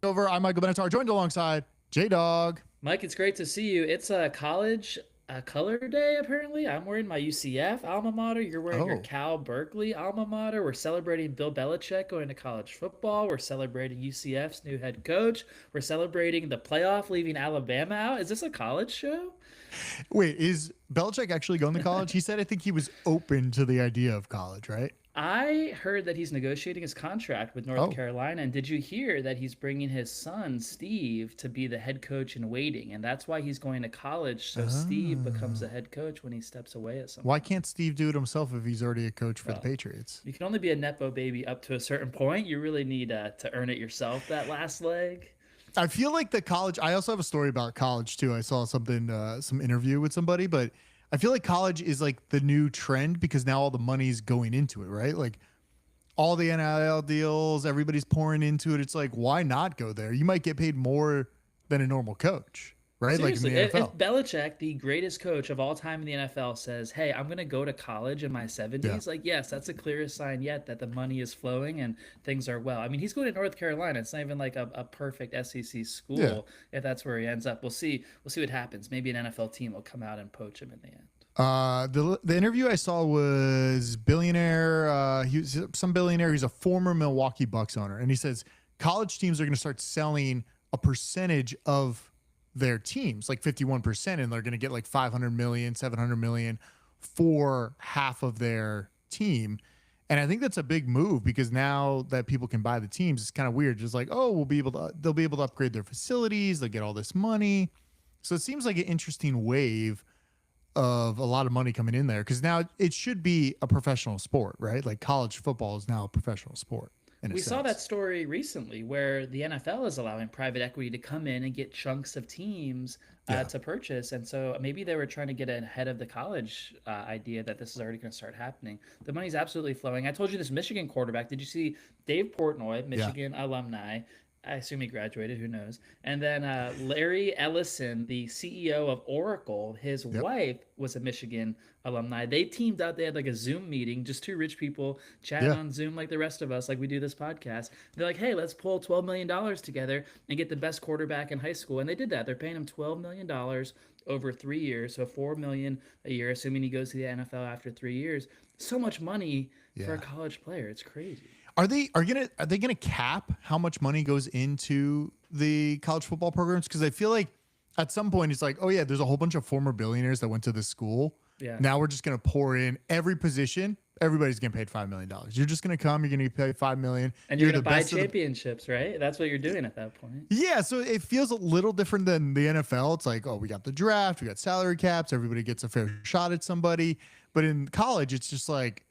Over. I'm Michael Benatar, joined alongside J Dawg. Mike, it's great to see you. It's a college color day, apparently. I'm wearing my UCF alma mater. You're wearing your Oh, Cal Berkeley alma mater. We're celebrating Bill Belichick going to college football. We're celebrating UCF's new head coach. We're celebrating the playoff leaving Alabama out. Is this a college show? wait, is Belichick actually going to college? He said I think he was open to the idea of college, right? I heard that he's negotiating his contract with North Oh, Carolina. And did you hear that he's bringing his son, Steve, to be the head coach in waiting? And that's why he's going to college. So Steve becomes the ah. head coach when he steps away at some Why point. can't Steve do it himself if he's already a coach for the Well, Patriots? you can only be a Nepo baby up to a certain point. You really need to earn it yourself, that last leg. I feel like the college. I also have a story about college too. I saw something, some interview with somebody, but I feel like college is like the new trend because now all the money's going into it, right? Like all the NIL deals, everybody's pouring into it. It's like, why not go there? You might get paid more than a normal coach, right? Like in Seriously, the if NFL. Belichick, the greatest coach of all time in the NFL, says, "Hey, I'm going to go to college in my Yeah. 70s," like, yes, that's the clearest sign yet that the money is flowing and things are well. I mean, he's going to North Carolina. It's not even like a perfect SEC Yeah. school if that's where he ends up. We'll see. We'll see what happens. Maybe an NFL team will come out and poach him in the end. The interview I saw was billionaire. He was some billionaire. He's a former Milwaukee Bucks owner, and he says college teams are going to start selling a percentage of their teams, like 51%, and they're going to get like 500 million, 700 million for half of their team. And I think that's a big move because now that people can buy the teams, it's kind of weird. Just like, oh, they'll be able to upgrade their facilities. They'll get all this money. So it seems like an interesting wave of a lot of money coming in there because now it should be a professional sport, right? Like college football is now a professional sport in a We saw that sense. story recently where the NFL is allowing private equity to come in and get chunks of teams Yeah. to purchase. And so maybe they were trying to get ahead of the college idea that this is already going to start happening. The money's absolutely flowing. I told you this Michigan quarterback. Did you see Dave Portnoy, Yeah. Michigan alumni? I assume he graduated. Who knows? And then Larry Ellison, the CEO of Oracle, his Yep. wife was a Michigan alumni. They teamed up. They had like a Zoom meeting, just two rich people chatting Yeah. on Zoom like the rest of us, like we do this podcast. They're like, hey, let's pull $12 million together and get the best quarterback in high school. And they did that. They're paying him $12 million over 3 years, so $4 million a year, assuming he goes to the NFL after 3 years. So much money for a Yeah. college player. It's crazy. Are they gonna cap how much money goes into the college football programs? Because I feel like at some point it's like, oh yeah, there's a whole bunch of former billionaires that went to this school. Yeah. Now we're just gonna pour in every position. Everybody's getting paid $5 million. You're just gonna come. You're gonna get paid 5 million. And you're You're going the to buy best of the. championships, right? That's what you're doing at that point. Yeah, so it feels a little different than the NFL. It's like, oh, we got the draft, we got salary caps, everybody gets a fair shot at somebody. But in college, it's just like,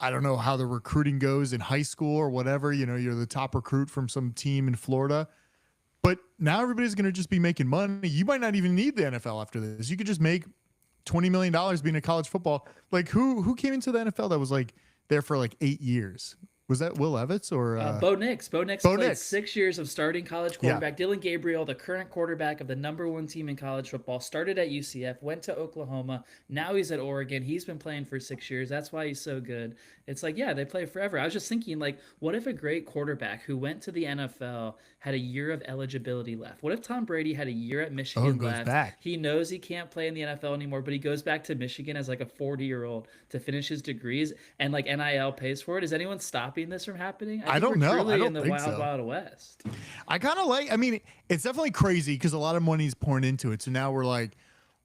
I don't know how the recruiting goes in high school or whatever. You know, you're the top recruit from some team in Florida. But now everybody's going to just be making money. You might not even need the NFL after this. You could just make $20 million being a college football. Like who came into the NFL that was like there for like 8 years? Was that Will Levis or Bo Nix. Bo Nix Bo played Nix? 6 years of starting college Yeah. quarterback. Dylan Gabriel, the current quarterback of the number one team in college football, started at UCF, went to Oklahoma. Now he's at Oregon. He's been playing for 6 years. That's why he's so good. It's like, yeah, they play forever. I was just thinking, like, what if a great quarterback who went to the NFL had a year of eligibility left? What if Tom Brady had a year at Oh, Michigan and goes left? back. He knows he can't play in the NFL anymore, but he goes back to Michigan as like a 40-year-old to finish his degrees, and like NIL pays for it. Is anyone stopping this from happening? I I think don't we're know. I truly in don't the think wild, so. wild west. I kind of like. I mean, it's definitely crazy because a lot of money's pouring into it. So now we're like,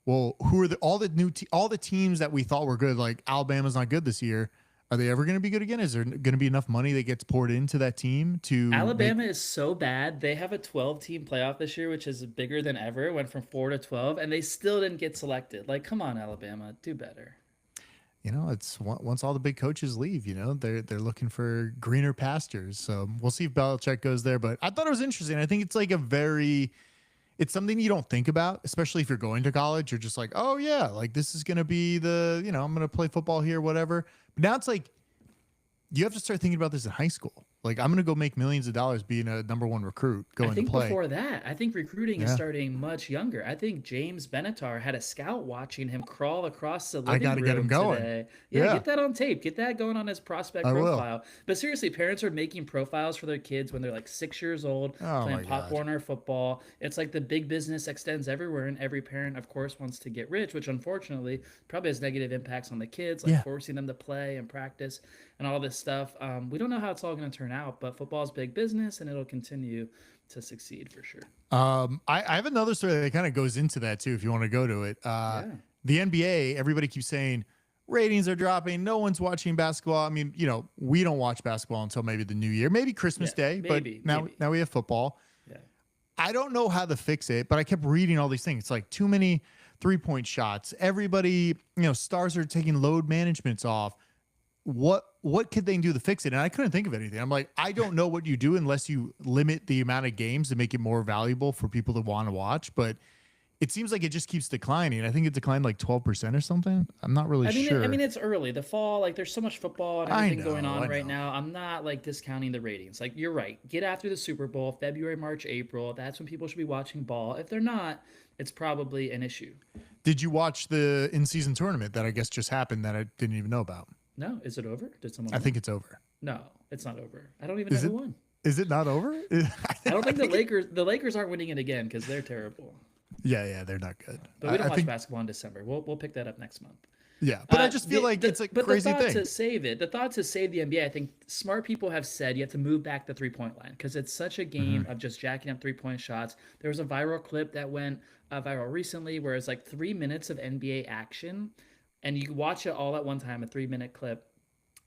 well, who are all the teams that we thought were good? Like Alabama's not good this year. Are they ever going to be good again? Is there going to be enough money that gets poured into that team to make? Alabama is so bad. They have a 12-team playoff this year, which is bigger than ever. It went from 4 to 12, and they still didn't get selected. Like, come on, Alabama, do better. You know, it's once all the big coaches leave. You know, they're looking for greener pastures. So we'll see if Belichick goes there. But I thought it was interesting. I think it's like it's something you don't think about, especially if you're going to college. You're just like, oh yeah, like this is gonna be I'm gonna play football here, whatever. But now it's like you have to start thinking about this in high school. Like, I'm going to go make millions of dollars being a number one recruit I going to think play. before that, I think recruiting is Yeah. starting much younger. I think James Benatar had a scout watching him crawl across the I living got to get him room going. today. Yeah, Yeah, get that on tape. Get that going on his prospect I will. profile. But seriously, parents are making profiles for their kids when they're like 6 years old, Oh playing my Pop God. Warner football. It's like the big business extends everywhere, and every parent, of course, wants to get rich, which unfortunately probably has negative impacts on the kids, like Yeah. forcing them to play and practice and all this stuff. We don't know how it's all going to turn out, but football is big business, and it'll continue to succeed for sure. I have another story that kind of goes into that too, if you want to go to it. Yeah. The NBA, everybody keeps saying ratings are dropping. No one's watching basketball. I mean, we don't watch basketball until maybe the new year, maybe Christmas Yeah, Day, maybe, but now, maybe. now we have football. Yeah. I don't know how to fix it, but I kept reading all these things. It's like too many 3-point shots. Everybody, stars are taking load managements off. What could they do to fix it? And I couldn't think of anything. I'm like, I don't know what you do unless you limit the amount of games to make it more valuable for people to want to watch. But it seems like it just keeps declining. I think it declined like 12% or something. I'm not really sure. I mean, it's early. The fall, like, there's so much football and I everything going know, on I right know. now. I'm not like discounting the ratings. Like, you're right. Get after the Super Bowl, February, March, April. That's when people should be watching ball. If they're not, it's probably an issue. Did you watch the in-season tournament that I guess just happened that I didn't even know about? No, is it over? Did someone I win? think it's over. No, it's not over. I don't even know Is who it? won. Is it not over? I don't think the Lakers aren't winning it again because they're terrible. Yeah, they're not good. But we don't I watch think, basketball in December. We'll pick that up next month. yeah, but I just feel like it's a crazy thing. The thought to save the NBA, I think smart people have said you have to move back the 3-point line because it's such a game of just jacking up 3-point shots. There was a viral clip that went viral recently where it's like 3 minutes of NBA action, and you watch it all at one time, a 3-minute clip.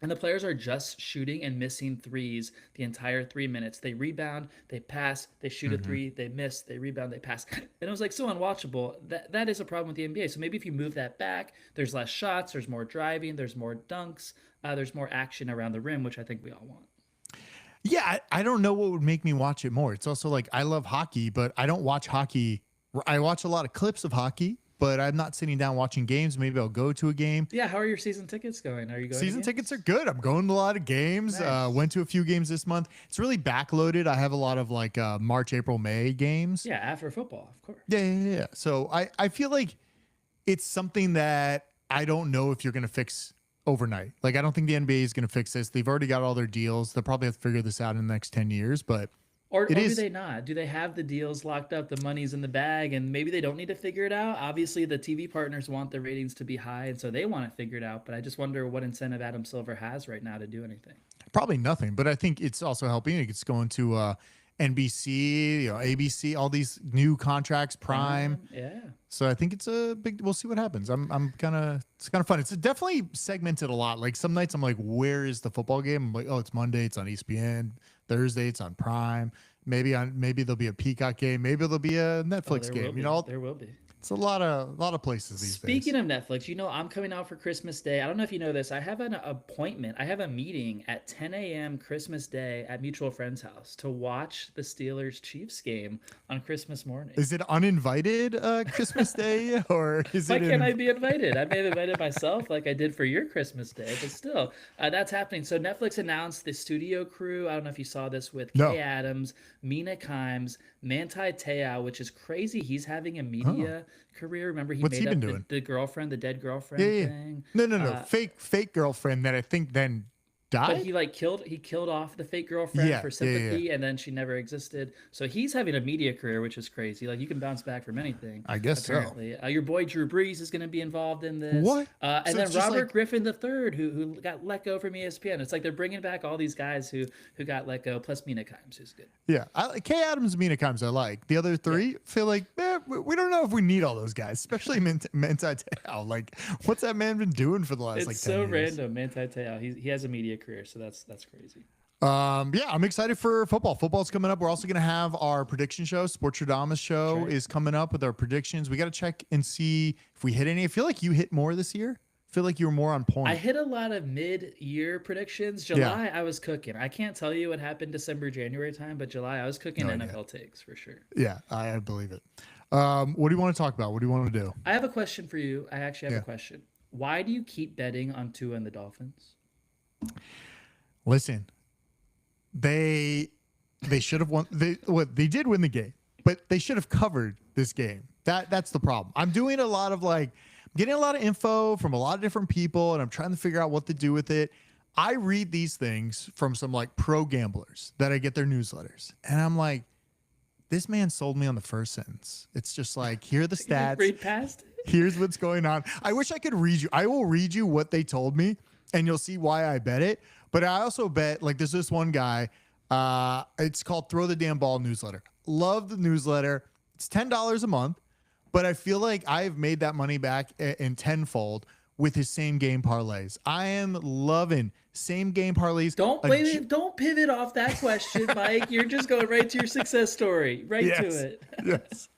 And the players are just shooting and missing threes the entire 3 minutes. They rebound, they pass, they shoot a three, they miss, they rebound, they pass. And it was like so unwatchable. That is a problem with the NBA. So maybe if you move that back, there's less shots, there's more driving, there's more dunks, there's more action around the rim, which I think we all want. Yeah, I don't know what would make me watch it more. It's also like I love hockey, but I don't watch hockey. I watch a lot of clips of hockey, but I'm not sitting down watching games. Maybe I'll go to a game. Yeah, how are your season tickets going? Are you going? Season tickets are good. I'm going to a lot of games. Nice. Went to a few games this month. It's really backloaded. I have a lot of like March, April, May games. Yeah, after football, of course. Yeah. So I feel like it's something that I don't know if you're going to fix overnight. Like, I don't think the NBA is going to fix this. They've already got all their deals. They'll probably have to figure this out in the next 10 years, but Or do they not? Do they have the deals locked up, the money's in the bag, and maybe they don't need to figure it out? Obviously, the TV partners want the ratings to be high, and so they want to figure it out. But I just wonder what incentive Adam Silver has right now to do anything. probably nothing. But I think it's also helping. It's going to NBC, ABC, all these new contracts, Prime. Yeah. So I think it's a big. We'll see what happens. It's kind of fun. It's definitely segmented a lot. Like some nights I'm like, where is the football game? I'm like, oh, it's Monday. It's on ESPN. Thursday it's on Prime. Maybe there'll be a Peacock game. Maybe there'll be a Netflix game. There will be. It's a lot of places these days. Speaking of Netflix, I'm coming out for Christmas Day. I don't know if you know this. I have an appointment. I have a meeting at 10 a.m. Christmas Day at mutual friend's house to watch the Steelers-Chiefs game on Christmas morning. Is it uninvited Christmas Day or is Why it? can't I be invited? I may have invited myself like I did for your Christmas Day, but still, that's happening. So Netflix announced the studio crew. I don't know if you saw this with No. Kay Adams, Mina Kimes, Manti Te'o, which is crazy. He's having a media career. Remember, What's he made been up doing? the girlfriend, the dead girlfriend Yeah. thing. No. Fake girlfriend that I think then died. But he killed off the fake girlfriend Yeah, for yeah, sympathy, and then she never existed. So he's having a media career, which is crazy. Like, you can bounce back from anything. I guess so. apparently. Your boy Drew Brees is going to be involved in this. What? And So then it's just Robert like- Griffin III, who got let go from ESPN. It's like they're bringing back all these guys who got let go, plus Mina Kimes, who's good. Yeah, Kay Adams, Mina Kimes, I like. The other three feel like we don't know if we need all those guys, especially Manti Te'o. Like, what's that man been doing for the last It's like 10 so years? random, Manti Te'o. He has a media career, so that's crazy. Yeah, I'm excited for football. Football's coming up. We're also going to have our prediction show. Sports show right. is coming up with our predictions. We got to check and see if we hit any. I feel like you hit more this year. I feel like you were more on point. I hit a lot of mid-year predictions. July, I was cooking. I can't tell you what happened December, January time, but July, I was cooking NFL takes for sure. Yeah, I believe it. What do you want to talk about? What do you want to do? I have a question for you. I actually have a question. Why do you keep betting on Tua and the Dolphins? Listen, They should have won. They did win the game, but they should have covered this game. That's the problem. I'm doing a lot of getting a lot of info from a lot of different people, and I'm trying to figure out what to do with it. I read these things from some pro gamblers that I get their newsletters, and I'm like, this man sold me on the first sentence. It's just here are the stats. Read past it. Here's what's going on. I wish I could read you. I will read you what they told me, and you'll see why I bet it. But I also bet there's this one guy. It's called Throw the Damn Ball newsletter. Love the newsletter. It's $10 a month, but I feel like I've made that money back in tenfold with his same game parlays. I am loving same game parlays. Don't pivot off that question, Mike. You're just going right to your success story, to it. Yes.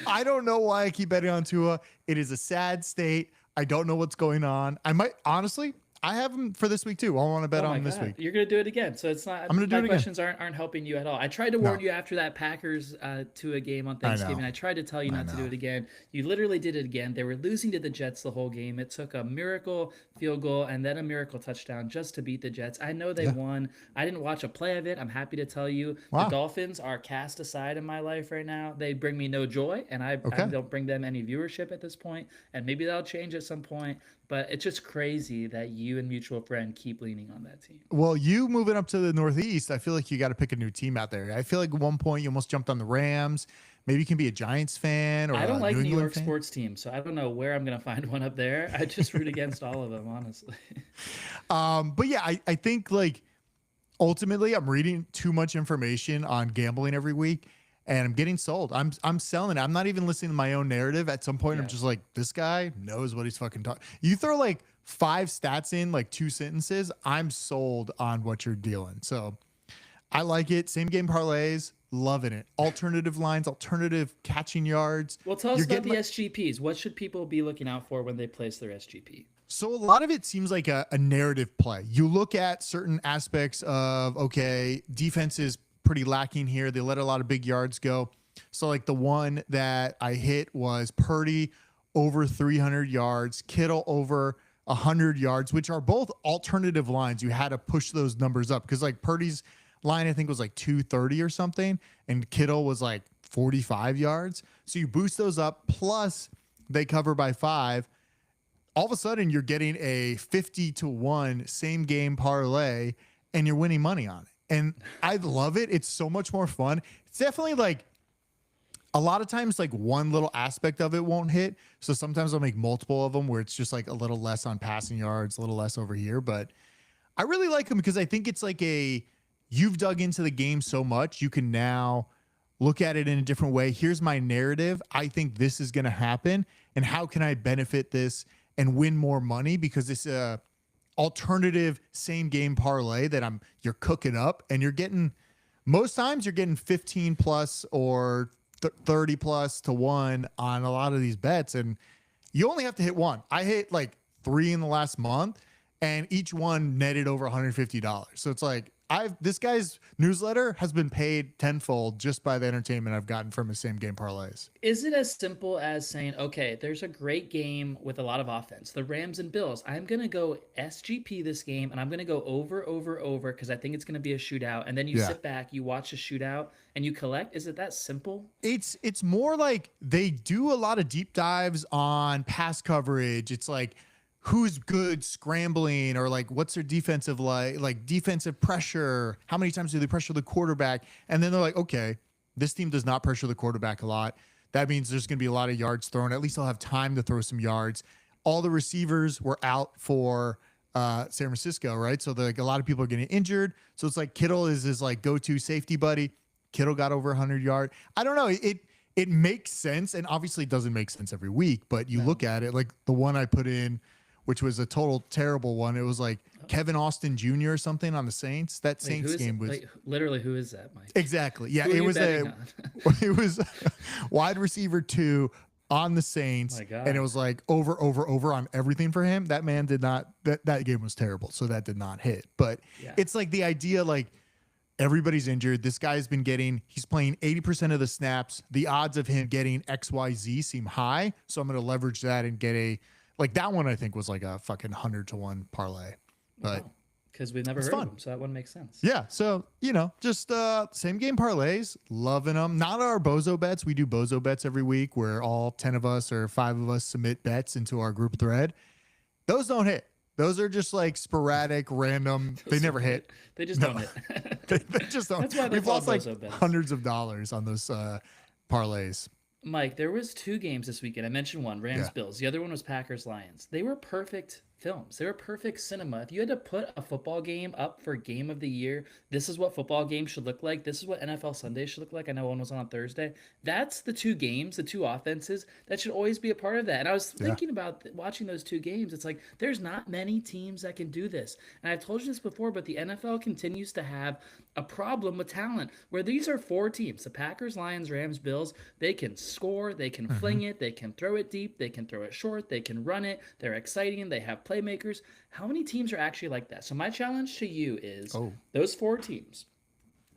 I don't know why I keep betting on Tua. It is a sad state. I don't know what's going on. I might honestly. I have them for this week too. I want to bet on this week. You're going to do it again. So it's not. I'm going to do it again. My questions aren't helping you at all. I tried to warn you after that Packers to a game on Thanksgiving. I tried to tell you not to do it again. You literally did it again. They were losing to the Jets the whole game. It took a miracle field goal and then a miracle touchdown just to beat the Jets. I know they won. I didn't watch a play of it. I'm happy to tell you. The Dolphins are cast aside in my life right now. They bring me no joy, and I don't bring them any viewership at this point. And maybe that'll change at some point. But it's just crazy that you and mutual friend keep leaning on that team. Well, you moving up to the Northeast, I feel like you got to pick a new team out there. I feel like at one point you almost jumped on the Rams. Maybe you can be a Giants fan or I don't like New New York fan. Sports teams, so I don't know where I'm going to find one up there. I just root against all of them, honestly. But yeah, I think ultimately I'm reading too much information on gambling every week. And I'm getting sold. I'm selling. I'm not even listening to my own narrative. At some point, I'm just this guy knows what he's fucking talking. You throw 5 stats in 2 sentences, I'm sold on what you're dealing. So I like it. Same game parlays, loving it. Alternative lines, alternative catching yards. Well, tell us about the SGPs. What should people be looking out for when they place their SGP? So a lot of it seems like a narrative play. You look at certain aspects of, defense is pretty lacking here. They let a lot of big yards go. So the one that I hit was Purdy over 300 yards, Kittle over 100 yards, which are both alternative lines. You had to push those numbers up because Purdy's line, I think, was 230 or something, and Kittle was 45 yards. So you boost those up, plus they cover by 5. All of a sudden, you're getting a 50-1 same game parlay, and you're winning money on it. And I love it. It's so much more fun. It's definitely a lot of times one little aspect of it won't hit. So sometimes I'll make multiple of them where it's just a little less on passing yards, a little less over here. But I really like them because I think it's you've dug into the game so much, you can now look at it in a different way. Here's my narrative. I think this is going to happen. And how can I benefit this and win more money? Because it's alternative same game parlay that you're cooking up, and you're getting most times you're getting 15 plus or 30 plus to 1 on a lot of these bets, and you only have to hit one. I hit 3 in the last month, and each one netted over $150. So it's this guy's newsletter has been paid tenfold just by the entertainment I've gotten from his same game parlays. Is it as simple as saying, okay, there's a great game with a lot of offense, the Rams and Bills. I'm going to go SGP this game, and I'm going to go over because I think it's going to be a shootout. And then you sit back, you watch a shootout, and you collect. Is it that simple? It's more they do a lot of deep dives on pass coverage. It's who's good scrambling, or what's their defensive defensive pressure, how many times do they pressure the quarterback, and then they're okay, this team does not pressure the quarterback a lot. That means there's going to be a lot of yards thrown. At least they'll have time to throw some yards. All the receivers were out for San Francisco, right? So a lot of people are getting injured. So it's Kittle is his go-to safety buddy. Kittle got over 100 yards. I don't know. It makes sense, and obviously it doesn't make sense every week, but you look at it the one I put in, which was a total terrible one. It was Kevin Austin Jr. or something on the Saints. That Saints game was literally, who is that, Mike? Exactly. Yeah, it was it was wide receiver 2 on the Saints, and it was over on everything for him. That man did not. That game was terrible, so that did not hit. But it's the idea everybody's injured. This guy's he's playing 80% of the snaps. The odds of him getting XYZ seem high, so I'm going to leverage that and get a. That one I think was a fucking 100-1 parlay, but because we've never heard of them, so that wouldn't make sense. Yeah, so just same game parlays, loving them. Not our bozo bets. We do bozo bets every week where all 10 of us or 5 of us submit bets into our group thread. Those don't hit. Those are just like sporadic, random. They never hit. They just don't hit. They just don't. That's why We've lost like bets. hundreds of dollars on those parlays. Mike, there was 2 games this weekend. I mentioned one, Rams-Bills. The other one was Packers-Lions. They were perfect films. They were perfect cinema. If you had to put a football game up for game of the year, this is what football games should look like. This is what NFL Sunday should look like. I know one was on Thursday. That's the 2 games, the 2 offenses that should always be a part of that. And I was thinking about watching those 2 games. It's like there's not many teams that can do this. And I've told you this before, but the NFL continues to have a problem with talent where these are 4 teams, the Packers, Lions, Rams, Bills. They can score, they can fling it, they can throw it deep, they can throw it short, they can run it. They're exciting, they have playmakers. How many teams are actually like that? So my challenge to you is those 4 teams,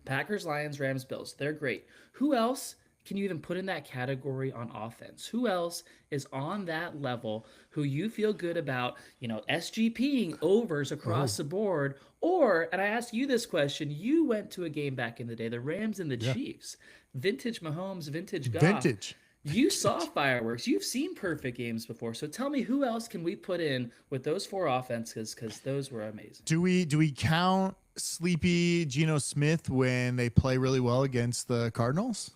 Packers, Lions, Rams, Bills, they're great. Who else can you even put in that category on offense? Who else is on that level who you feel good about, SGPing overs across the board? Or, and I asked you this question, you went to a game back in the day, the Rams and the Chiefs, vintage Mahomes, vintage Goff. Vintage. You saw fireworks. You've seen perfect games before. So tell me, who else can we put in with those 4 offenses? Because those were amazing. Do we count sleepy Geno Smith when they play really well against the Cardinals?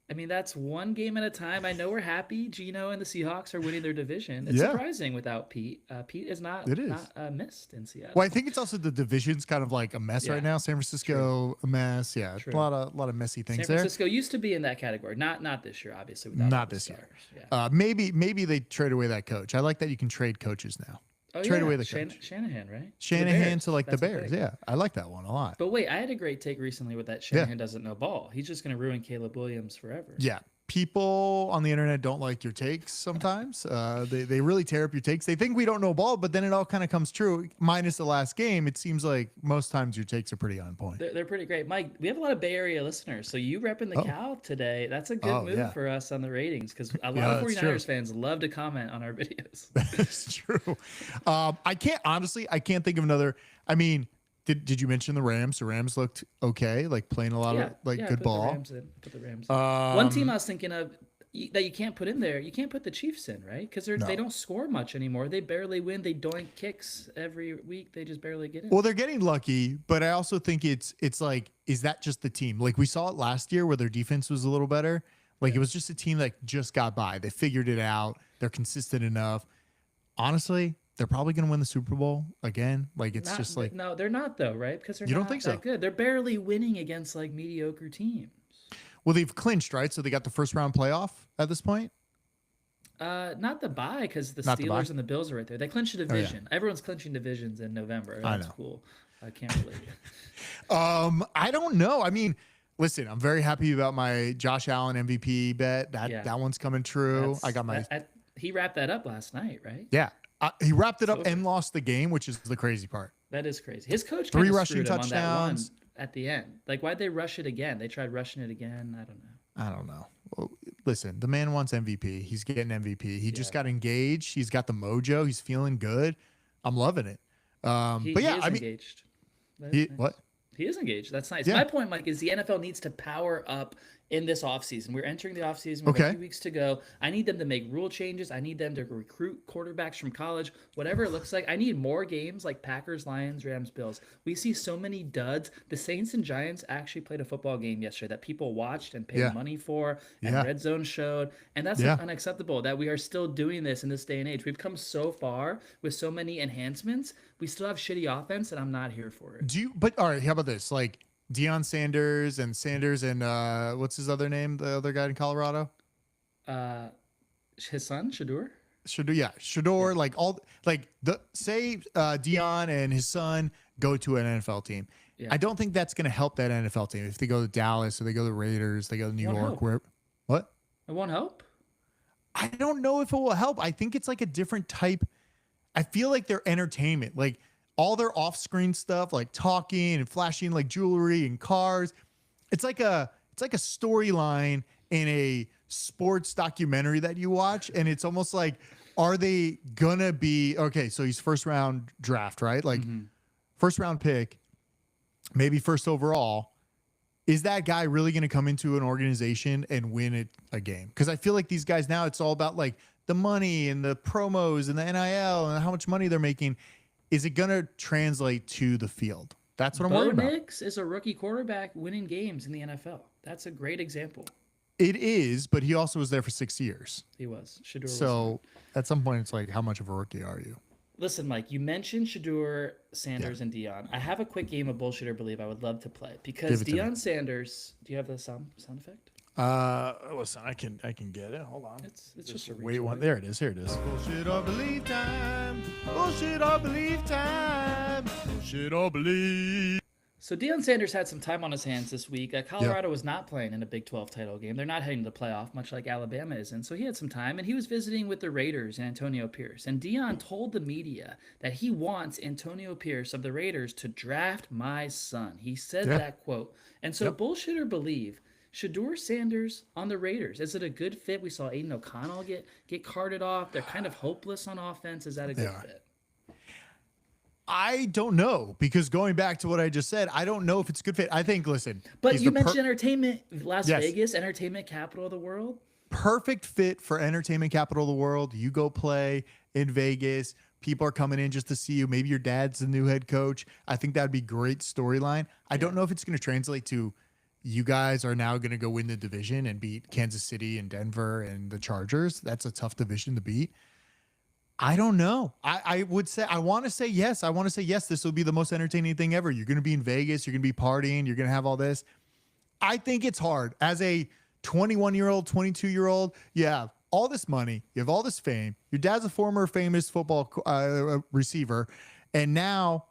I mean, that's one game at a time. I know we're happy Geno and the Seahawks are winning their division. It's surprising without Pete. Pete is not missed in Seattle. Well, I think it's also the division's kind of like a mess right now. San Francisco, a mess. Yeah, a lot of messy things there. San Francisco used to be in that category. Not this year, obviously. Not this year. Yeah. Maybe they trade away that coach. I like that you can trade coaches now. Trade away the coach. Shanahan, right? Shanahan to like the Bears. Yeah, I like that one a lot. But wait, I had a great take recently with that Shanahan doesn't know ball. He's just going to ruin Caleb Williams forever. Yeah. People on the internet don't like your takes sometimes. They really tear up your takes. They think we don't know ball, but then it all kind of comes true. Minus the last game, it seems like most times your takes are pretty on point. They're pretty great. Mike, we have a lot of Bay Area listeners. So you repping the Cow today. That's a good move for us on the ratings because a lot of 49ers fans love to comment on our videos. That's true. I can't think of another. I mean, Did you mention the Rams? The Rams looked okay, like playing a lot of good ball. Put the Rams in. One team I was thinking of that you can't put in there, you can't put the Chiefs in, right? Because they don't score much anymore. They barely win. They doink kicks every week. They just barely get in. Well, they're getting lucky, but I also think it's like, is that just the team? Like we saw it last year where their defense was a little better. Like it was just a team that just got by. They figured it out. They're consistent enough. Honestly, they're probably going to win the Super Bowl again. Like it's just like no, they're not though, right? Because they're you not don't think that so? Good. They're barely winning against like mediocre teams. Well, they've clinched, right? So they got the first round playoff at this point. Not the bye because the Steelers and the Bills are right there. They clinched a division. Everyone's clinching divisions in November. That's cool. I can't relate. I don't know. I mean, listen, I'm very happy about my Josh Allen MVP bet. That one's coming true. I got my. He wrapped that up last night, right? Yeah. He wrapped it up and lost the game, which is the crazy part. That is crazy. His coach 3 rushing touchdowns on that one at the end. Like, why'd they rush it again? They tried rushing it again. I don't know. Well, listen, the man wants MVP. He's getting MVP. He just got engaged. He's got the mojo. He's feeling good. I'm loving it. Engaged. What? He is engaged. That's nice. Yeah. My point, Mike, is the NFL needs to power up in this offseason. We're entering the offseason. We've got a few weeks to go. I need them to make rule changes. I need them to recruit quarterbacks from college, whatever it looks like. I need more games like Packers, Lions, Rams, Bills. We see so many duds. The Saints and Giants actually played a football game yesterday that people watched and paid money for, and Red Zone showed. And that's unacceptable that we are still doing this in this day and age. We've come so far with so many enhancements. We still have shitty offense, and I'm not here for it. But all right, how about this? Like, Deion Sanders and what's his other name? The other guy in Colorado? His son, Shador? Shador. Yeah. Say Deion and his son go to an NFL team. Yeah. I don't think that's going to help that NFL team. If they go to Dallas or they go to the Raiders, they go to New York. What? It won't help? I don't know if it will help. I think it's like a different type. I feel like they're entertainment. Like, all their off-screen stuff, like talking and flashing like jewelry and cars. It's like a storyline in a sports documentary that you watch. And it's almost like, are they gonna be okay? So he's first round draft, right? Like first round pick, maybe first overall. Is that guy really going to come into an organization and win a game? Because I feel like these guys now, it's all about like the money and the promos and the NIL and how much money they're making. Is it going to translate to the field? That's what I'm worried about. Nix is a rookie quarterback winning games in the NFL. That's a great example. It is, but he also was there for 6 years. He was. Shedeur so at some point, it's like, how much of a rookie are you? Listen, Mike, you mentioned Shedeur, Sanders, and Deion. I have a quick game of Bullshit or Believe I would love to play because Deion Sanders. Do you have the sound effect? Listen, I can get it. Hold on. It's just a wait one. There it is. Here it is. Bullshit or believe time. Bullshit or believe time. Bullshit or believe. So Deion Sanders had some time on his hands this week. Colorado was not playing in a Big 12 title game. They're not heading to the playoff, much like Alabama isn't. So he had some time, and he was visiting with the Raiders and Antonio Pierce. And Deion told the media that he wants Antonio Pierce of the Raiders to draft my son. He said that quote. And so Bullshit or Believe, Shedeur Sanders on the Raiders. Is it a good fit? We saw Aiden O'Connell get carted off. They're kind of hopeless on offense. Is that a good fit? I don't know, because going back to what I just said, I don't know if it's a good fit. I think, listen. But you mentioned entertainment, Las Vegas, entertainment capital of the world. Perfect fit for entertainment capital of the world. You go play in Vegas. People are coming in just to see you. Maybe your dad's the new head coach. I think that'd be great storyline. I don't know if it's going to translate to you guys are now going to go win the division and beat Kansas City and Denver and the Chargers. That's a tough division to beat. I don't know. I would say, I want to say yes. I want to say yes. This will be the most entertaining thing ever. You're going to be in Vegas. You're going to be partying. You're going to have all this. I think it's hard. As a 21-year-old, 22-year-old, you have all this money. You have all this fame. Your dad's a former famous football receiver. And now,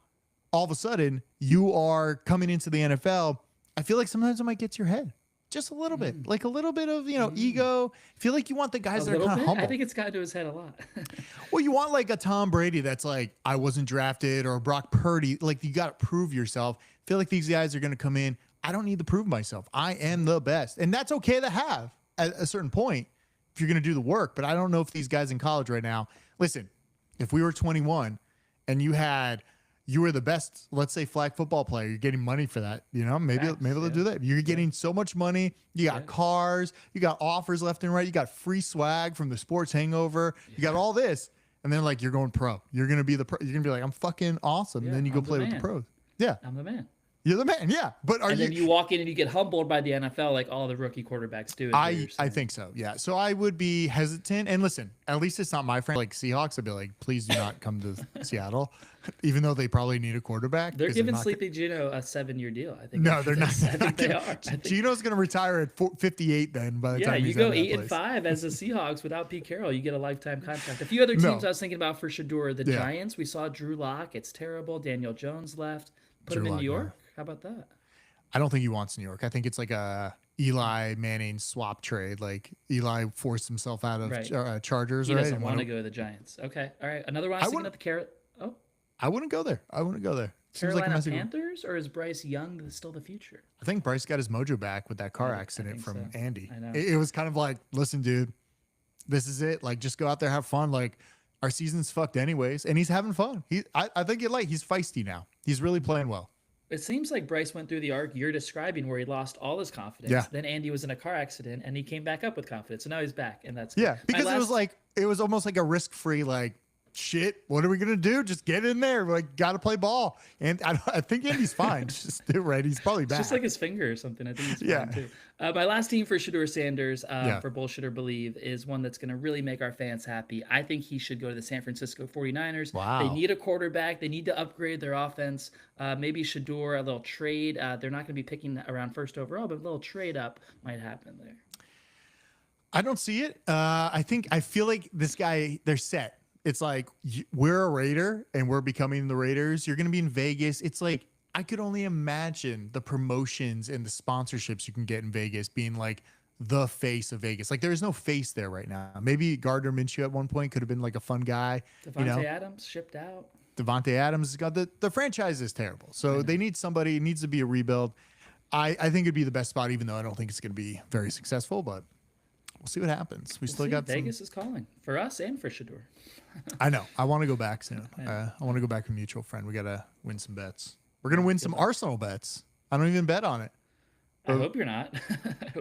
all of a sudden, you are coming into the NFL. I feel like sometimes it might get to your head. Just a little bit, like a little bit of, ego. I feel like you want the guys that are kind of humble. I think it's gotten to his head a lot. Well, you want like a Tom Brady that's like, I wasn't drafted, or a Brock Purdy. Like, you got to prove yourself. I feel like these guys are going to come in. I don't need to prove myself. I am the best. And that's okay to have at a certain point if you're going to do the work. But I don't know if these guys in college right now, listen, if we were 21 and you were the best, let's say, flag football player, you're getting money for that. Maybe they'll do that. You're getting so much money. You got cars. You got offers left and right. You got free swag from the Sports Hangover. You got all this. And then, like, you're going pro. You're going to be you're going to be like, I'm fucking awesome. And then you go play with the pros. Yeah. I'm the man. You're the man, yeah. But then you walk in and you get humbled by the NFL like all the rookie quarterbacks do. I think so, yeah. So I would be hesitant. And listen, at least it's not my friend. Like Seahawks, I'd be like, please do not come to Seattle, even though they probably need a quarterback. They're giving Sleepy Gino a 7-year deal, I think. No, they're not. I think they are. Gino's going to retire at 58 then. By the time you go 8-5 as the Seahawks without Pete Carroll. You get a lifetime contract. A few other teams I was thinking about for Shedeur, the Giants. We saw Drew Lock. It's terrible. Daniel Jones left. Put him in New York. How about that? I don't think he wants New York. I think it's like a Eli Manning swap trade. Like Eli forced himself out of Chargers. He doesn't want to go to the Giants. Okay. All right. Another one. I was thinking of the Carrot. Oh. I wouldn't go there. Carolina like Panthers, or is Bryce Young still the future? I think Bryce got his mojo back with that car accident from Andy. I know. It was kind of like, listen, dude, this is it. Like, just go out there, have fun. Like, our season's fucked anyways. And he's having fun. I think he's feisty now. He's really playing well. It seems like Bryce went through the arc you're describing where he lost all his confidence. Yeah. Then Andy was in a car accident and he came back up with confidence. So now he's back, and that's because it was almost like a risk-free, like, shit, what are we gonna do? Just get in there. We're like, gotta play ball. And I think Andy's fine. Just do it right. He's probably back. Just like his finger or something. I think he's fine too. My last team for Shedeur Sanders, for Bullshit or Believe, is one that's going to really make our fans happy. I think he should go to the San Francisco 49ers. Wow. They need a quarterback. They need to upgrade their offense. Maybe Shedeur, a little trade. They're not going to be picking around first overall, but a little trade up might happen there. I don't see it. I feel like this guy, they're set. It's like, we're a Raider and we're becoming the Raiders. You're going to be in Vegas. It's like, I could only imagine the promotions and the sponsorships you can get in Vegas being like the face of Vegas. Like, there is no face there right now. Maybe Gardner Minshew at one point could have been like a fun guy. Devontae Adams shipped out. Devontae Adams has got the franchise is terrible. So they need somebody. It needs to be a rebuild. I think it'd be the best spot, even though I don't think it's going to be very successful, but we'll see what happens. We We'll still see. got Vegas is calling for us and for Shador. I know. I want to go back soon. I want to go back with a mutual friend. We got to win some bets. We're going to win some Arsenal bets. I don't even bet on it. I hope you're not.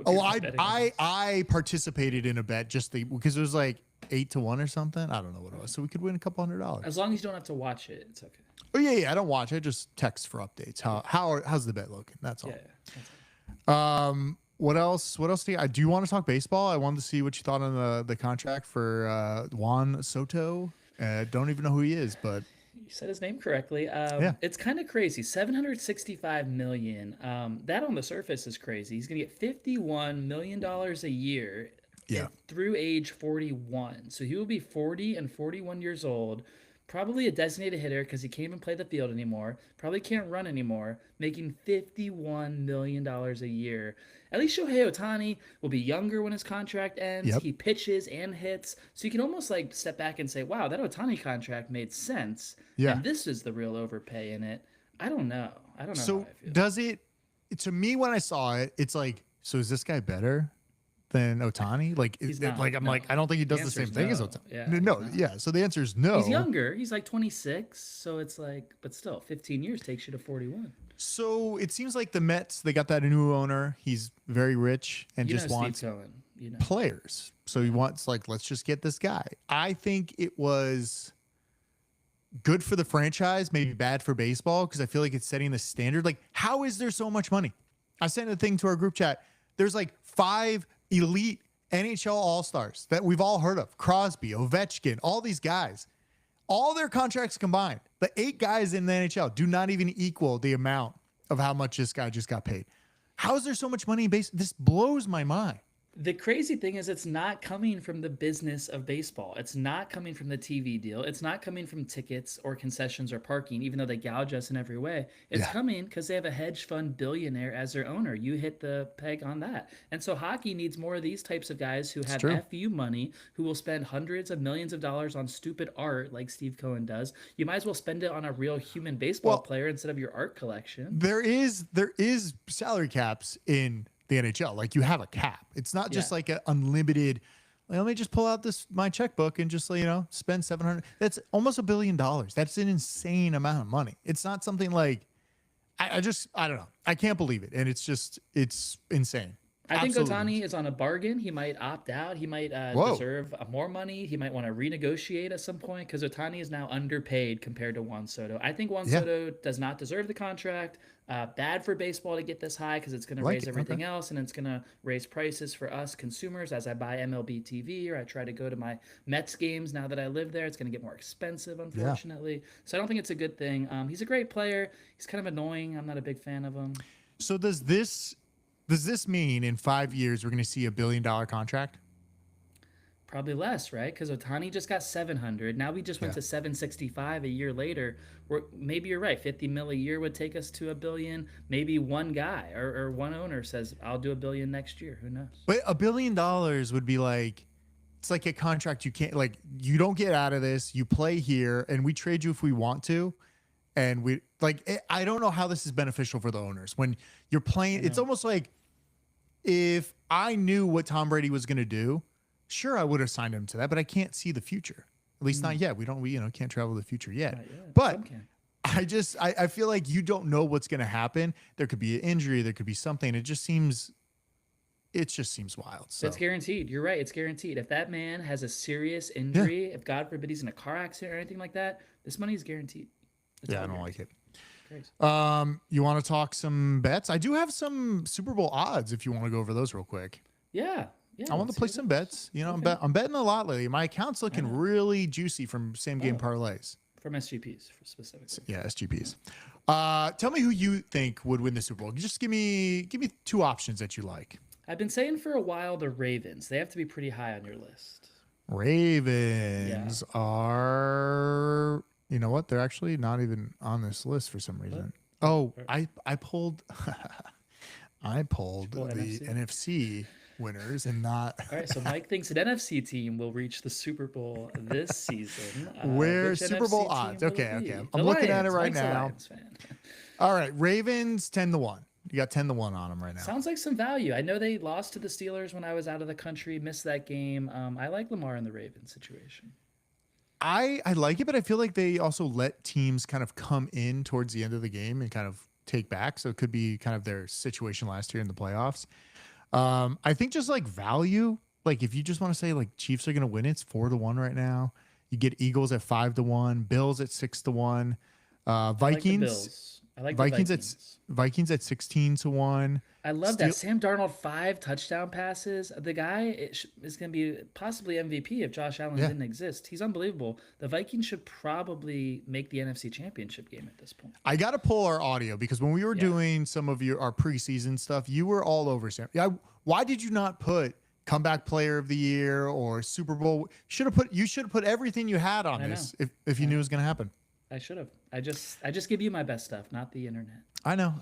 I participated in a bet because it was like 8-1 or something. I don't know what it was. So we could win a couple $100. As long as you don't have to watch it, it's okay. Oh yeah. I don't watch. I just text for updates. How's the bet looking? That's all. Yeah. That's all. What else do you want to talk baseball? I wanted to see what you thought on the contract for Juan Soto. Don't even know who he is, but You said his name correctly. Yeah. It's kind of crazy. $765 million. That on the surface is crazy. He's gonna get $51 million a year. Yeah. Through age 41. So he will be 40 and 41 years old. Probably a designated hitter because he can't even play the field anymore. Probably can't run anymore. Making $51 million a year. At least Shohei Ohtani will be younger when his contract ends. Yep. He pitches and hits. So you can almost like step back and say, wow, that Ohtani contract made sense. Yeah. And this is the real overpay in it. I don't know. How so I feel. does it? To me, when I saw it, it's like, so is this guy better than Ohtani? Like, He's not, like I'm no. like, I don't think he does The the same answer's thing as no. Ohtani. Yeah, no, he's not. yeah. So the answer is no. He's younger. He's like 26. So it's like, but still, 15 years takes you to 41. So it seems like the Mets, they got that new owner. He's very rich and just wants Steve Cohen, players. So he wants let's just get this guy. I think it was good for the franchise, maybe bad for baseball because I feel like it's setting the standard. Like, how is there so much money? I sent a thing to our group chat. There's like 5 elite NHL All-Stars that we've all heard of. Crosby, Ovechkin, all these guys. All their contracts combined, the 8 guys in the NHL do not even equal the amount of how much this guy just got paid. How is there so much money in base? This blows my mind. The crazy thing is it's not coming from the business of baseball. It's not coming from the TV deal. It's not coming from tickets or concessions or parking, even though they gouge us in every way. It's coming because they have a hedge fund billionaire as their owner. You hit the peg on that. And so hockey needs more of these types of guys who have FU money, who will spend hundreds of millions of dollars on stupid art like Steve Cohen does. You might as well spend it on a real human baseball player instead of your art collection. There is salary caps in the NHL. Like, you have a cap. It's not just like an unlimited, let me just pull out my checkbook and just spend $700. That's almost $1 billion. That's an insane amount of money. It's not something like I don't know. I can't believe it. And it's insane. I think Ohtani is on a bargain. He might opt out. He might deserve more money. He might want to renegotiate at some point because Ohtani is now underpaid compared to Juan Soto. I think Juan Soto does not deserve the contract. Bad for baseball to get this high because it's going to raise everything else, and it's going to raise prices for us consumers as I buy MLB TV or I try to go to my Mets games now that I live there. It's going to get more expensive, unfortunately. Yeah. So I don't think it's a good thing. He's a great player. He's kind of annoying. I'm not a big fan of him. So does this mean in 5 years we're going to see $1 billion contract? Probably less, right? Because Ohtani just got 700. Now we just went to 765 a year later. Maybe you're right. 50 mil a year would take us to $1 billion. Maybe one guy or one owner says, "I'll do $1 billion next year." Who knows? But $1 billion would be it's like a contract you can't you don't get out of this. You play here, and we trade you if we want to. And I don't know how this is beneficial for the owners when you're playing. It's almost like if I knew what Tom Brady was going to do. Sure, I would have signed him to that, but I can't see the future. At least not yet. We can't travel the future yet. But I feel like you don't know what's going to happen. There could be an injury. There could be something. It just seems wild. So. It's guaranteed. You're right. It's guaranteed. If that man has a serious injury, if God forbid he's in a car accident or anything like that, this money is guaranteed. I don't like it. Crazy. You want to talk some bets? I do have some Super Bowl odds if you want to go over those real quick. Yeah. I want to play some bets. I'm betting a lot lately. My account's looking really juicy from same game parlays. From SGPs specifically. Yeah, SGPs. Tell me who you think would win the Super Bowl. Just give me 2 options that you like. I've been saying for a while the Ravens. They have to be pretty high on your list. Ravens are. You know what? They're actually not even on this list for some reason. What? Oh, I pulled. I pulled the NFC winners and not. All right, so Mike thinks an NFC team will reach the Super Bowl this season. Where's Super Bowl odds? Okay. I'm looking at it right now. All right, Ravens 10-1. You got 10 to 1 on them right now. Sounds like some value. I know they lost to the Steelers when I was out of the country, missed that game. I like Lamar in the Ravens situation. I like it, but I feel like they also let teams kind of come in towards the end of the game and kind of take back. So it could be kind of their situation last year in the playoffs. I think just like value, like if you just want to say like Chiefs are going to win, it's 4 to 1 right now. You get Eagles at 5 to 1, Bills at 6 to 1, Vikings. I like Vikings the at Vikings. Vikings at 16 to 1. I love that. Sam Darnold, 5 touchdown passes. The guy is going to be possibly MVP if Josh Allen didn't exist. He's unbelievable. The Vikings should probably make the NFC Championship game at this point. I got to pull our audio because when we were doing some of our preseason stuff, you were all over Sam. Why did you not put comeback player of the year or Super Bowl? You should have put everything you had on this if you knew it was going to happen. I should have. I just give you my best stuff, not the internet. I know.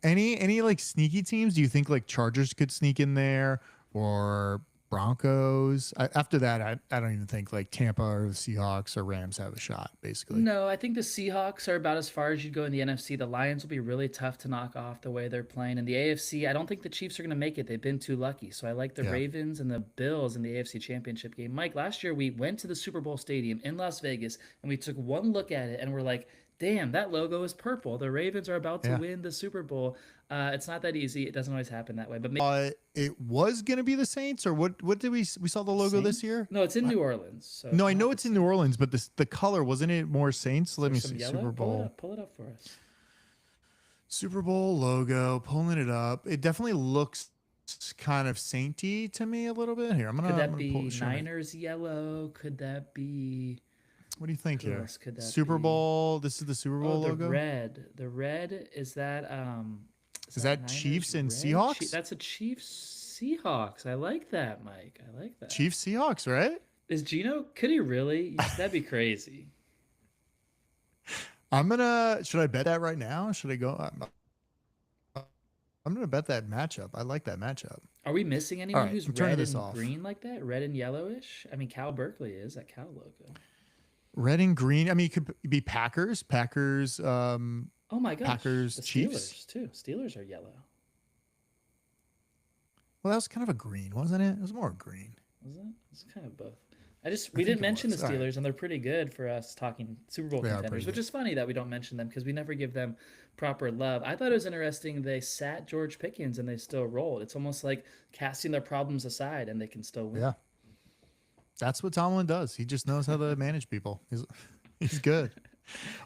Any like sneaky teams? Do you think like Chargers could sneak in there or Broncos? After that, I don't even think like Tampa or the Seahawks or Rams have a shot, basically. No, I think the Seahawks are about as far as you'd go in the NFC. The Lions will be really tough to knock off the way they're playing. In the AFC, I don't think the Chiefs are going to make it. They've been too lucky. So I like the Ravens and the Bills in the AFC Championship game. Mike, last year we went to the Super Bowl stadium in Las Vegas and we took one look at it and we're like, damn, that logo is purple. The Ravens are about to win the Super Bowl. It's not that easy. It doesn't always happen that way. But maybe it was going to be the Saints, or what did we saw the logo this year? No, it's in New Orleans. So no, I know it's in New Orleans, but the color, wasn't it more Saints? Let me see. Yellow? Super Bowl. Pull it up for us. Super Bowl logo, pulling it up. It definitely looks kind of sainty to me a little bit. Here, Could that be Niners yellow? Could that be? What do you think here? Super Bowl. This is the Super Bowl logo. The red is that. Is that Chiefs and Seahawks? That's a Chiefs Seahawks. I like that, Mike. I like that. Chiefs Seahawks, right? Is Gino? Could he really? That'd be crazy. Should I bet that right now? Should I go? I'm gonna bet that matchup. I like that matchup. Are we missing anyone who's red and green like that? Red and yellowish? I mean, Cal Berkeley is that Cal logo. Red and green. I mean, it could be Packers. Oh my gosh. Packers, the Chiefs Steelers too. Steelers are yellow. Well, that was kind of a green, wasn't it? It was more green. Was it? It's kind of both. We didn't mention the Steelers, and they're pretty good for us talking Super Bowl contenders, which is funny that we don't mention them because we never give them proper love. I thought it was interesting they sat George Pickens and they still rolled. It's almost like casting their problems aside and they can still win. Yeah. That's what Tomlin does. He just knows how to manage people. He's good.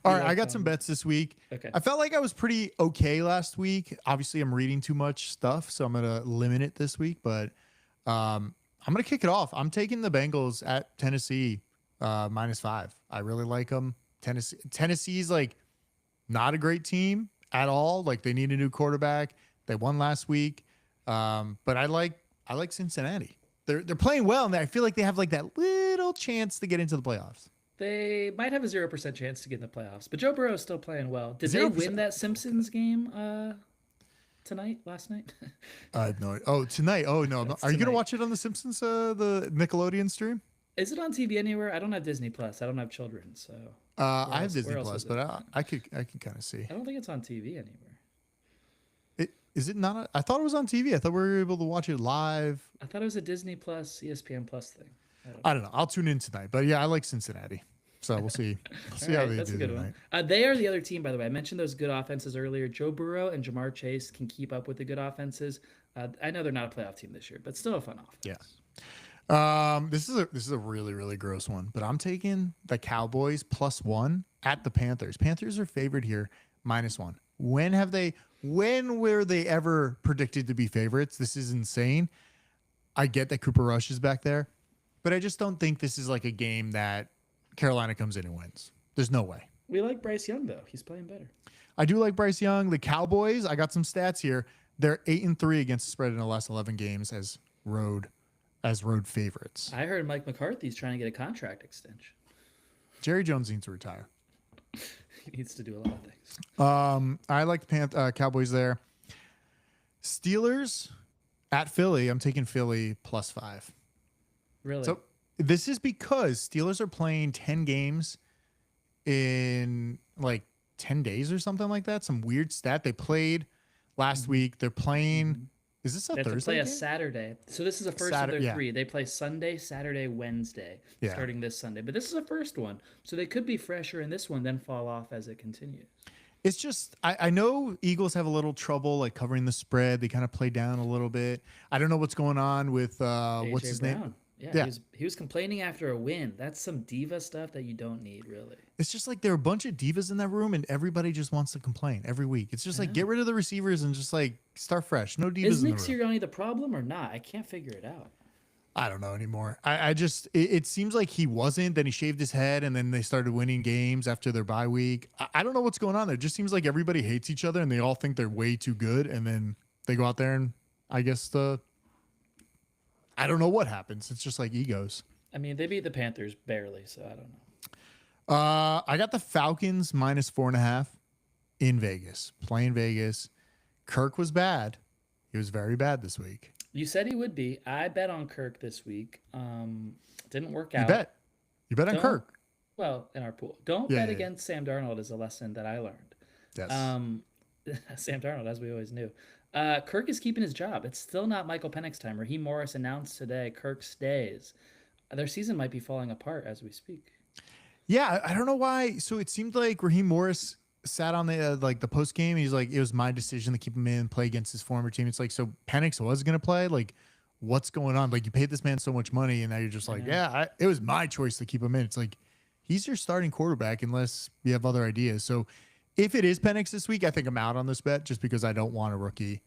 All right, I got some bets this week. Okay. I felt like I was pretty okay last week. Obviously, I'm reading too much stuff, so I'm going to limit it this week. But I'm going to kick it off. I'm taking the Bengals at Tennessee -5. I really like them. Tennessee's like not a great team at all. Like they need a new quarterback. They won last week, but I like Cincinnati. They're playing well, and I feel like they have like that little chance to get into the playoffs. They might have a 0% chance to get in the playoffs, but Joe Burrow is still playing well. Did they win that Simpsons game last night? I have no idea. Oh, tonight. Oh, no. Are you going to watch it on the Simpsons, the Nickelodeon stream? Is it on TV anywhere? I don't have Disney Plus. I don't have children, so. I have Disney Plus, but I can kind of see. I don't think it's on TV anywhere. Is it not? I thought it was on TV. I thought we were able to watch it live. I thought it was a Disney Plus, ESPN Plus thing. I don't know. I'll tune in tonight, but yeah, I like Cincinnati. So we'll see. See how they do tonight. They are the other team, by the way. I mentioned those good offenses earlier. Joe Burrow and Jamar Chase can keep up with the good offenses. I know they're not a playoff team this year, but still a fun offense. Yeah. This is a really, really gross one, but I'm taking the Cowboys +1 at the Panthers. Panthers are favored here -1. When were they ever predicted to be favorites? This is insane. I get that Cooper Rush is back there, but I just don't think this is like a game that Carolina comes in and wins. There's no way. We like Bryce Young, though. He's playing better. I do like Bryce Young. The Cowboys, I got some stats here. They're 8-3 against the spread in the last 11 games as road favorites. I heard Mike McCarthy's trying to get a contract extension. Jerry Jones needs to retire. He needs to do a lot of things. I like the Cowboys there. Steelers at Philly. I'm taking Philly +5. Really? So this is because Steelers are playing 10 games in like 10 days or something like that. Some weird stat. They played last week. They're playing. Is this a They have Thursday to play a game? Saturday. So this is the first of their 3. They play Sunday, Saturday, Wednesday, starting this Sunday. But this is the first one. So they could be fresher in this one, then fall off as it continues. It's just, I know Eagles have a little trouble like covering the spread. They kind of play down a little bit. I don't know what's going on with what's his name? Yeah. He was complaining after a win. That's some diva stuff that you don't need, really. It's just like there are a bunch of divas in that room, and everybody just wants to complain every week. It's just like get rid of the receivers and just like start fresh. No divas. Is in Nick the room. Sirianni the problem or not? I can't figure it out. I don't know anymore. I just it seems like he wasn't. Then he shaved his head, and then they started winning games after their bye week. I don't know what's going on there. It just seems like everybody hates each other, and they all think they're way too good, and then they go out there and I guess I don't know what happens. It's just like egos. I mean, they beat the Panthers barely, so I don't know. I got the Falcons -4.5 in Vegas, playing Vegas. Kirk was bad. He was very bad this week. You said he would be. I bet on Kirk this week. Didn't work out. You bet on Kirk. Well, in our pool. Don't bet against Sam Darnold is a lesson that I learned. Yes. Sam Darnold, as we always knew. Kirk is keeping his job. It's still not Michael Penix time. Raheem Morris announced today Kirk stays. Their season might be falling apart as we speak. Yeah, I don't know why. So it seemed like Raheem Morris sat on the the post game. He's like, it was my decision to keep him in, play against his former team. It's like, so Penix was going to play. Like, what's going on? Like, you paid this man so much money, and now you're just like, it was my choice to keep him in. It's like, he's your starting quarterback unless you have other ideas. So if it is Penix this week, I think I'm out on this bet just because I don't want a rookie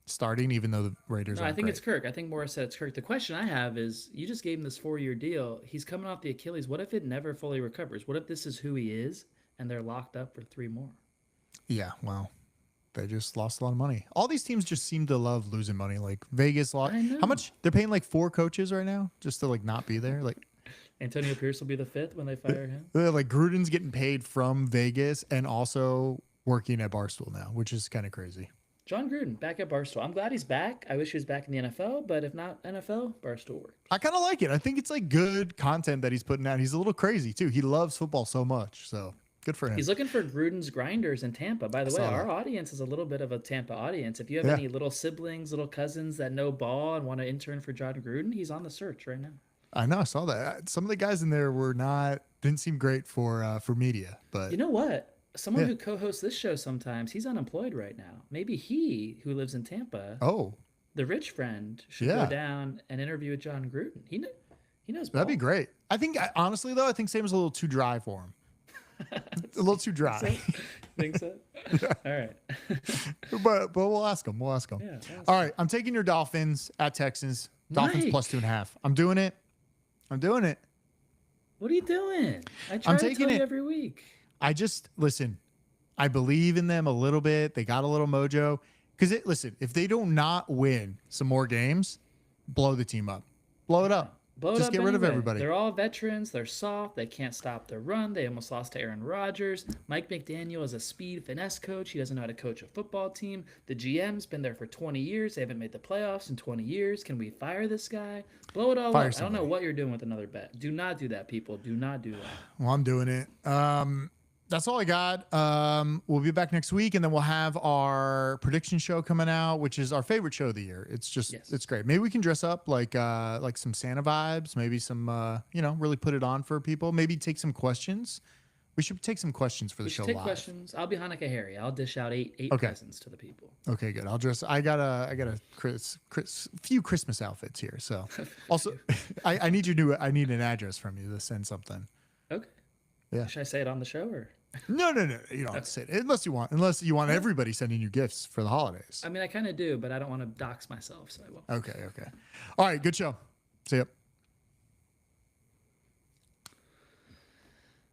starting, even though the Raiders. No, I think it's Kirk. I think Morris said it's Kirk. The question I have is, you just gave him this 4-year deal. He's coming off the Achilles. What if it never fully recovers? What if this is who he is, and they're locked up for 3 more? Yeah, well, they just lost a lot of money. All these teams just seem to love losing money. Like Vegas lost. How much? They're paying like 4 coaches right now just to like not be there. Like Antonio Pierce will be the 5th when they fire him. Like Gruden's getting paid from Vegas and also working at Barstool now, which is kind of crazy. John Gruden back at Barstool. I'm glad he's back. I wish he was back in the NFL, but if not NFL, Barstool works. I kind of like it. I think it's like good content that he's putting out. He's a little crazy too. He loves football so much, so good for him. He's looking for Gruden's grinders in Tampa. By the way, our audience is a little bit of a Tampa audience. If you have any little siblings, little cousins that know ball and want to intern for John Gruden, he's on the search right now. I know. I saw that. Some of the guys in there didn't seem great for media, but you know what? Someone who co-hosts this show sometimes, he's unemployed right now. Maybe he, who lives in Tampa, the rich friend, should go down and interview with John Gruden. He knows ball. That'd be great. I think, honestly, though, I think Sam's a little too dry for him. A little too dry. Think so? All right. but we'll ask him. We'll ask him. Yeah, all right. I'm taking your Dolphins at Texans. Dolphins +2.5. I'm doing it. What are you doing? I try to tell you every week. I just listen. I believe in them a little bit. They got a little mojo. Because listen, if they do not win some more games, blow the team up, blow it up. Just get rid of everybody. They're all veterans. They're soft. They can't stop their run. They almost lost to Aaron Rodgers. Mike McDaniel is a speed finesse coach. He doesn't know how to coach a football team. The GM's been there for 20 years. They haven't made the playoffs in 20 years. Can we fire this guy? Blow it all up. I don't know what you're doing with another bet. Do not do that, people. Do not do that. Well, I'm doing it. That's all I got. We'll be back next week, and then we'll have our prediction show coming out, which is our favorite show of the year. It's just, it's great. Maybe we can dress up like some Santa vibes, maybe some, really put it on for people. Maybe take some questions. We should take some questions for the show live. Take questions. I'll be Hanukkah Harry. I'll dish out eight presents to the people. Okay, good. I'll dress. I got a few Christmas outfits here. So also, I need an address from you to send something. Okay. Yeah. Should I say it on the show or? No. You don't have to say it unless you want everybody sending you gifts for the holidays. I mean, I kind of do, but I don't want to dox myself, so I won't. Okay. All right. Good show. See ya.